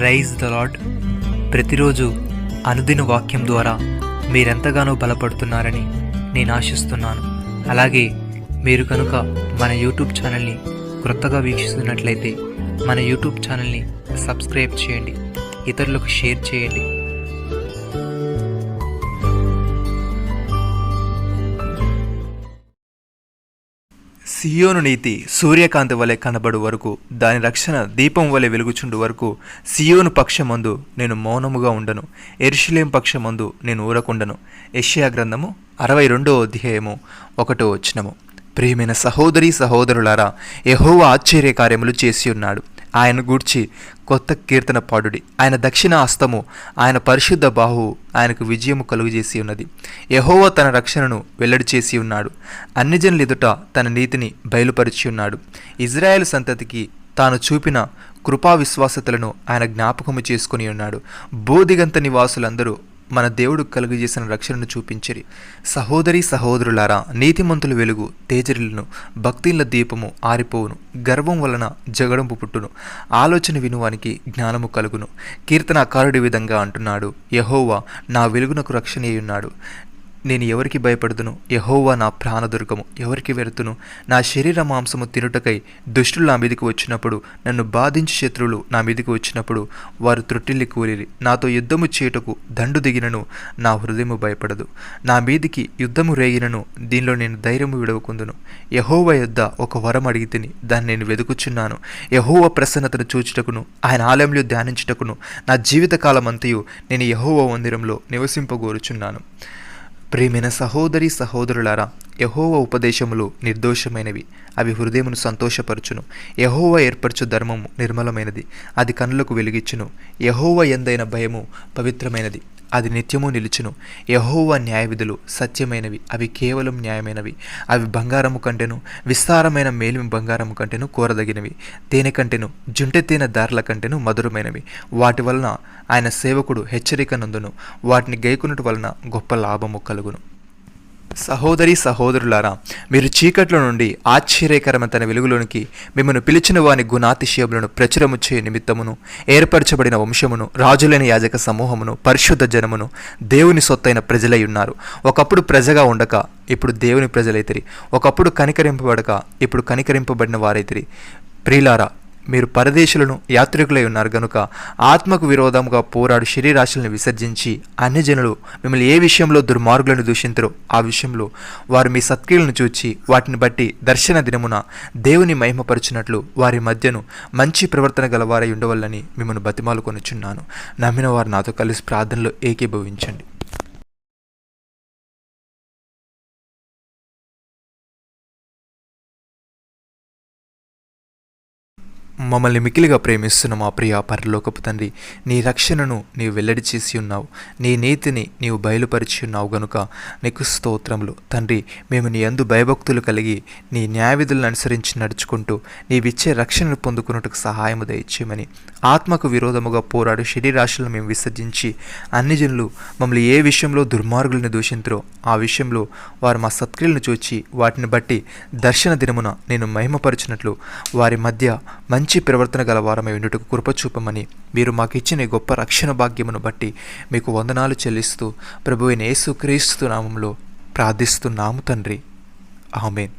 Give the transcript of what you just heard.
Praise the lord. ప్రతిరోజు అనుదిన వాక్యం ద్వారా మీరెంతగానో బలపడుతున్నారని నేను ఆశిస్తున్నాను. అలాగే మీరు కనుక మన యూట్యూబ్ ఛానల్ని క్రొత్తగా వీక్షిస్తున్నట్లయితే మన యూట్యూబ్ ఛానల్ని సబ్స్క్రైబ్ చేయండి, ఇతరులకు షేర్ చేయండి. సియోను నీతి సూర్యకాంతి వలె కనబడు వరకు, దాని రక్షణ దీపం వలె వెలుగుచుండు వరకు సియోను పక్షమందు నేను మౌనముగా ఉండను, యెరూషలేము పక్షమందు నేను ఊరకుండను. యెషయా గ్రంథము 62వ అధ్యాయము 1వ వచనము. ప్రియమైన సహోదరి సహోదరులారా, యెహోవా ఆశ్చర్య కార్యములు చేసి ఉన్నాడు. ఆయన గూర్చి కొత్త కీర్తన పాడుడి. ఆయన దక్షిణ హస్తము, ఆయన పరిశుద్ధ బాహువు ఆయనకు విజయము కలుగజేసి ఉన్నది. యెహోవా తన రక్షణను వెల్లడి చేసి ఉన్నాడు. అన్ని జనుల ఎదుట తన నీతిని బయలుపరిచి ఉన్నాడు. ఇజ్రాయేలు సంతతికి తాను చూపిన కృపా విశ్వాసతలను ఆయన జ్ఞాపకము చేసుకుని ఉన్నాడు. భూదిగంత నివాసులందరూ మన దేవుడు కలుగజేసిన రక్షణను చూపించిరి. సహోదరి సహోదరులారా, నీతిమంతుల వెలుగు తేజరిల్లును, భక్తిల దీపము ఆరిపోవును. గర్వం వలన జగడంపు పుట్టును, ఆలోచన వినువానికి జ్ఞానము కలుగును. కీర్తనకారుడి విధంగా అంటున్నాడు, యెహోవా నా వెలుగునకు రక్షణయ్యున్నాడు. నేను ఎవరికి భయపడుదును? యెహోవా నా ప్రాణదుర్గము, ఎవరికి వెరుతును? నా శరీర మాంసము తినుటకై దుష్టులు నా మీదికి వచ్చినప్పుడు, నన్ను బాధించి శత్రువులు నా మీదికి వచ్చినప్పుడు వారు త్రొట్టిల్లి కూలిరి. నాతో యుద్ధము చేయుటకు దండు దిగినను నా హృదయము భయపడదు. నా మీదికి యుద్ధము రేగినను దీనిలో నేను ధైర్యము విడవకుందును. యెహోవా యొద్ద ఒక వరం అడిగి తిని దాన్ని నేను వెదుకుచున్నాను. యెహోవా ప్రసన్నతను చూచుటకును ఆయన ఆలయంలో ధ్యానించుటకును నా జీవితకాలమంతయు నేను యెహోవా మందిరంలో నివసింపగోరుచున్నాను. ప్రియమైన సహోదరి సహోదరులారా, యెహోవా ఉపదేశములు నిర్దోషమైనవి, అవి హృదయమును సంతోషపరచును. యెహోవా ఏర్పరచు ధర్మము నిర్మలమైనది, అది కన్నులకు వెలుగిచ్చును. యెహోవా యందైన భయము పవిత్రమైనది, అది నిత్యము నిలుచును. యెహోవా న్యాయవిధులు సత్యమైనవి, అవి కేవలం న్యాయమైనవి. అవి బంగారము కంటెను, విస్తారమైన మేలిమి బంగారము కంటెను కోరదగినవి. తేనె కంటెను, జుంటె తేనె దారుల కంటెను మధురమైనవి. వాటి వలన ఆయన సేవకుడు హెచ్చరిక నందును, వాటిని గైకొనుట వలన గొప్ప లాభము కలుగును. సహోదరి సహోదరులారా, మీరు చీకట్లో నుండి ఆశ్చర్యకరమైన తన వెలుగులోనికి మిమ్మల్ని పిలిచిన వాని గుణాతిశయములను ప్రచురము చేయ నిమిత్తమును, ఏర్పరచబడిన వంశమును, రాజులైన యాజక సమూహమును, పరిశుద్ధ జనమును, దేవుని సొత్తైన ప్రజలై ఉన్నారు. ఒకప్పుడు ప్రజగా ఉండక ఇప్పుడు దేవుని ప్రజలైతిరి. ఒకప్పుడు కనికరింపబడక ఇప్పుడు కనికరింపబడిన వారైతిరి. ప్రియులారా, మీరు పరదేశులను యాత్రికులై ఉన్నారు గనుక ఆత్మకు విరోధముగా పోరాడు శరీరాశులను విసర్జించి, అన్ని జనులు మిమ్మల్ని ఏ విషయంలో దుర్మార్గులను దూషించరో ఆ విషయంలో వారు మీ సత్క్రియలను చూచి వాటిని బట్టి దర్శన దినమున దేవుని మహిమపరచునట్లు వారి మధ్యను మంచి ప్రవర్తన గలవారై ఉండవల్లని మిమ్మల్ని బతిమాలు కొనుచున్నాను. నమ్మిన వారు నాతో కలిసి ప్రార్థనలో ఏకీభవించండి. మమ్మల్ని మిక్కిలిగా ప్రేమిస్తున్న మా ప్రియ పరలోకపు తండ్రి, నీ రక్షణను నీవు వెల్లడి చేసి ఉన్నావు, నీ నీతిని నీవు బయలుపరిచి ఉన్నావు గనుక నీకు స్తోత్రములు తండ్రి. మేము నీ యందు భయభక్తులు కలిగి నీ న్యాయవిధులను అనుసరించి నడుచుకుంటూ నీవిచ్చే రక్షణను పొందుకున్నట్టుకు సహాయము దయచేయమని, ఆత్మకు విరోధముగా పోరాడు శరీరాశలను మేము విసర్జించి, అన్ని జనులు మమ్మల్ని ఏ విషయంలో దుర్మార్గులను దూషించరో ఆ విషయంలో వారు మా సత్క్రియలను చూచి వాటిని బట్టి దర్శన దినమున నేను మహిమపరచినట్లు వారి మధ్య మంచి ప్రవర్తన గల వారమై ఉండుటకు కృప చూపమని, మీరు మాకు ఇచ్చిన గొప్ప రక్షణ భాగ్యమును బట్టి మీకు వందనాలు చెల్లిస్తూ ప్రభువైన యేసుక్రీస్తు నామములో ప్రార్థిస్తున్నాము తండ్రి. ఆమేన్.